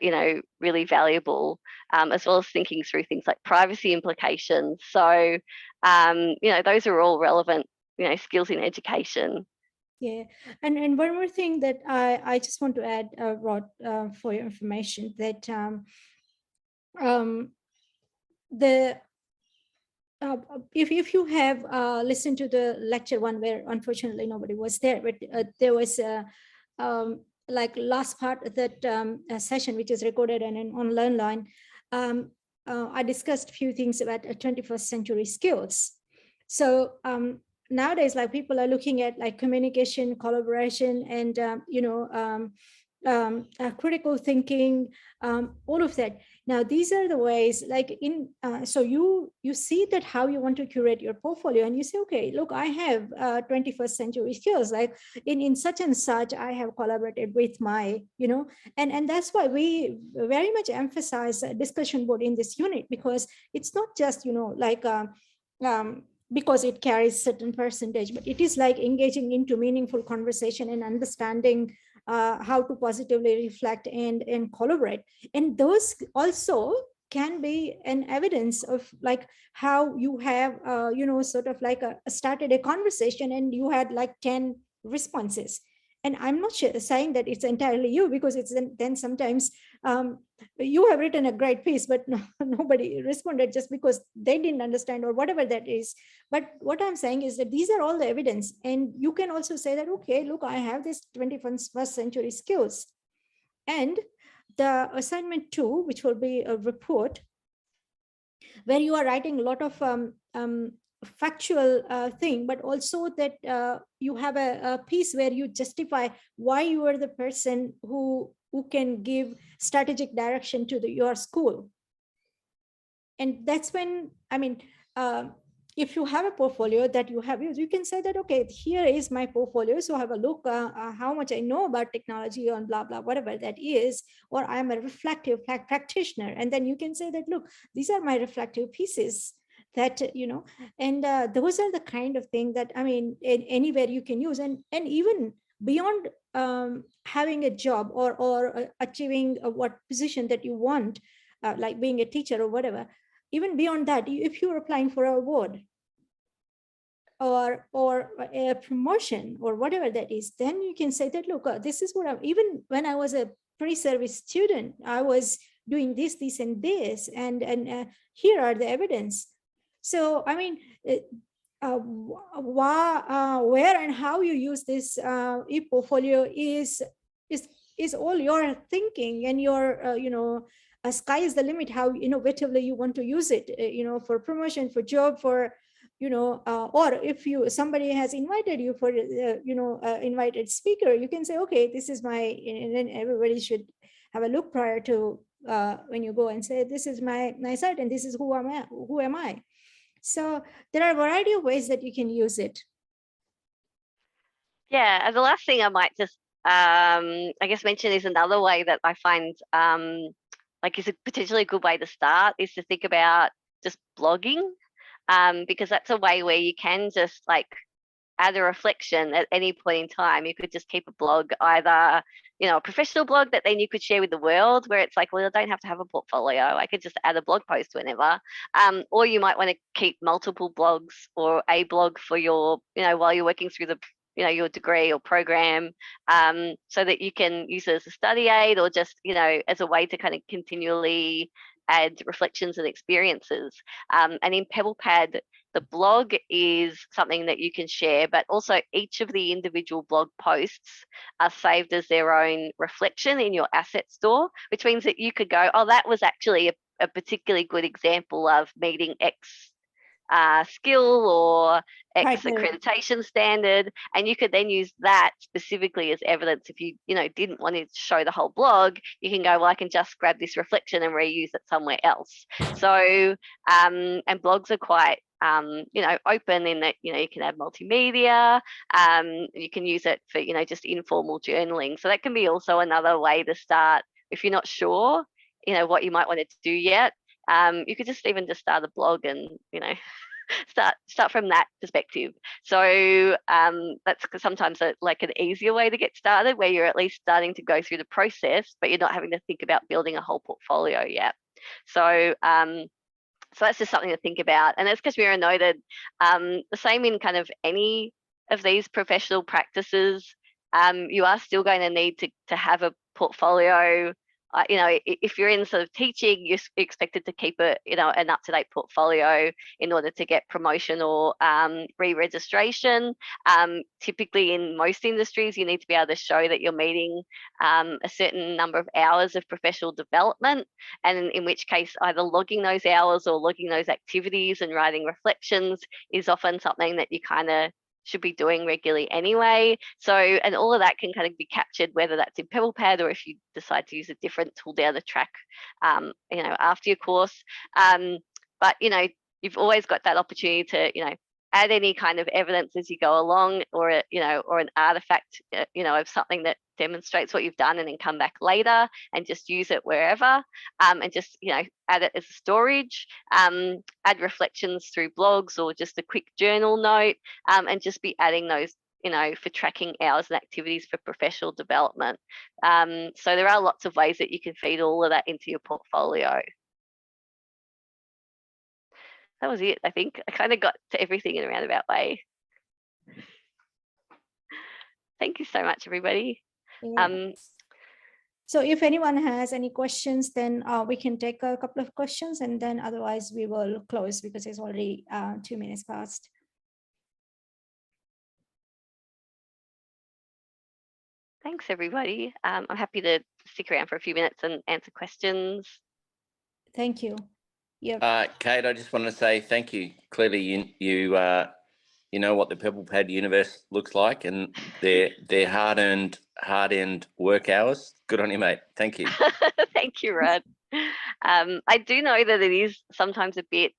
B: really valuable, as well as thinking through things like privacy implications. So, those are all relevant, skills in education.
A: Yeah, and one more thing that I just want to add, Rod, for your information, that if you have listened to the lecture one, where unfortunately nobody was there, but there was like last part of that session, which is recorded and on LearnLine, I discussed a few things about 21st century skills. So nowadays, like, people are looking at like communication, collaboration, and critical thinking, all of that. Now, these are the ways, like, so you see that how you want to curate your portfolio, and you say, okay, look, I have 21st century skills, like in such and such, I have collaborated with my, and that's why we very much emphasize a discussion board in this unit, because it's not just, because it carries certain percentage, but it is like engaging into meaningful conversation and understanding how to positively reflect and collaborate. And those also can be an evidence of like how you have, sort of like started a conversation and you had like 10 responses. And I'm not saying that it's entirely you, because it's then sometimes you have written a great piece, but nobody responded just because they didn't understand or whatever that is. But what I'm saying is that these are all the evidence. And you can also say that, okay, look, I have this 21st century skills. And the assignment 2, which will be a report, where you are writing a lot of factual thing, but also that you have a piece where you justify why you are the person who can give strategic direction to your school. And that's when, I mean, if you have a portfolio that you have used, you can say that, okay, here is my portfolio. So have a look how much I know about technology on blah, blah, whatever that is, or I'm a reflective practitioner. And then you can say that, look, these are my reflective pieces that, and those are the kind of thing that, I mean, anywhere you can use. And even beyond having a job or achieving what position that you want, like being a teacher or whatever, even beyond that, if you're applying for an award or a promotion or whatever that is, then you can say that, look, this is what even when I was a pre-service student, I was doing this, and this, and here are the evidence. So, I mean, where and how you use this eProtfolio is all your thinking and your sky is the limit, how innovatively you want to use it, for promotion, for job, for or if somebody has invited you for invited speaker, you can say, okay, this is my, and then everybody should have a look prior to when you go and say, this is my site and this is who am I. So there are a variety of ways that you can use it.
B: Yeah, and the last thing I might just I guess mention is another way that I find like is a potentially good way to start is to think about just blogging, because that's a way where you can just like add a reflection at any point in time. You could just keep a blog, either a professional blog that then you could share with the world, where it's like, well, I don't have to have a portfolio, I could just add a blog post whenever, or you might want to keep multiple blogs or a blog for your while you're working through the your degree or program, so that you can use it as a study aid or just as a way to kind of continually add reflections and experiences. And in PabblePad, the blog is something that you can share, but also each of the individual blog posts are saved as their own reflection in your asset store, which means that you could go, oh, that was actually a particularly good example of meeting X skill or X accreditation standard, and you could then use that specifically as evidence. If you didn't want to show the whole blog, you can go, well, I can just grab this reflection and reuse it somewhere else. So and blogs are quite open in that you can add multimedia, you can use it for just informal journaling. So that can be also another way to start if you're not sure what you might want to do yet. You could just even just start a blog and start from that perspective. So that's sometimes like an easier way to get started, where you're at least starting to go through the process, but you're not having to think about building a whole portfolio yet. So so that's just something to think about. And as Kashmira noted, the same in kind of any of these professional practices, you are still going to need to have a portfolio. If you're in sort of teaching, you're expected to keep an up-to-date portfolio in order to get promotion or re-registration. Typically in most industries, you need to be able to show that you're meeting a certain number of hours of professional development, and in which case either logging those hours or logging those activities and writing reflections is often something that you kind of should be doing regularly anyway. So, and all of that can kind of be captured, whether that's in PabblePad or if you decide to use a different tool down the track, after your course. But, you've always got that opportunity to, add any kind of evidence as you go along, or an artifact, of something that demonstrates what you've done, and then come back later and just use it wherever, and just add it as storage, add reflections through blogs or just a quick journal note, and just be adding those for tracking hours and activities for professional development. So there are lots of ways that you can feed all of that into your portfolio. That was it. I think I kind of got to everything in a roundabout way. Thank you so much, everybody.
A: Yeah. So if anyone has any questions, then we can take a couple of questions, and then otherwise we will close because it's already 2 minutes past.
B: Thanks, everybody. I'm happy to stick around for a few minutes and answer questions.
A: Thank you. Yeah.
D: Kate, I just want to say thank you. Clearly, you know what the PabblePad universe looks like, and they're hard-earned work hours. Good on you, mate. Thank you.
B: Thank you, Rod. I do know that it is sometimes a bit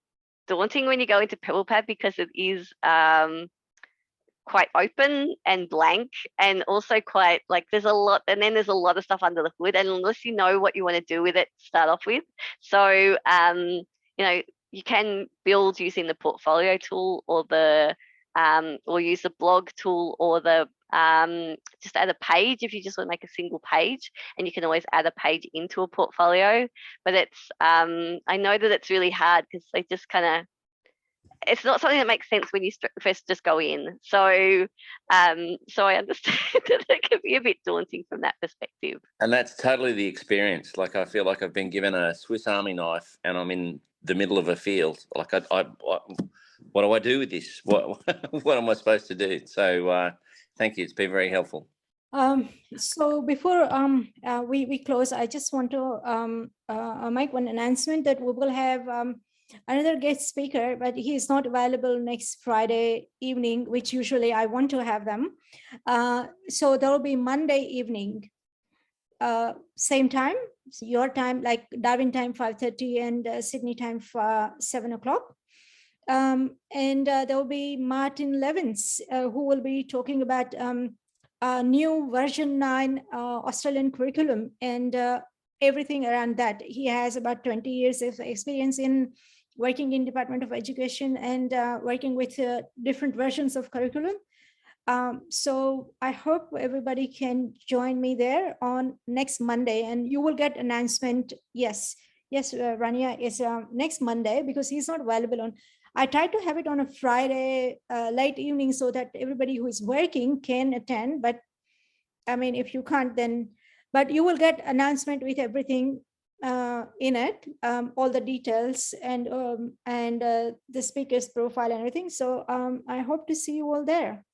B: daunting when you go into PabblePad because it is quite open and blank, and also quite like there's a lot, and then there's a lot of stuff under the hood, and unless you know what you want to do with it to start off with. So you know, you can build using the portfolio tool or the or use the blog tool or the just add a page if you just want to make a single page, and you can always add a page into a portfolio. But it's I know that it's really hard because they just kind of, it's not something that makes sense when you first just go in. So so I understand that it can be a bit daunting from that perspective.
D: And that's totally the experience. Like, I feel like I've been given a Swiss Army knife and I'm in the middle of a field. Like, what do I do with this? What am I supposed to do? So thank you. It's been very helpful.
A: So before we close, I just want to make one announcement that we will have another guest speaker, but he is not available next Friday evening, which usually I want to have them. So there will be Monday evening, same time, so your time, like Darwin time 5:30 and Sydney time for 7 o'clock. And there will be Martin Levins, who will be talking about new version 9 Australian curriculum and everything around that. He has about 20 years of experience in working in Department of Education and working with different versions of curriculum. So I hope everybody can join me there on next Monday, and you will get announcement. Yes, Rania, is next Monday because he's not available on. I tried to have it on a Friday late evening so that everybody who is working can attend. But I mean, if you can't, then, but you will get announcement with everything in it, all the details and the speaker's profile and everything. So I hope to see you all there.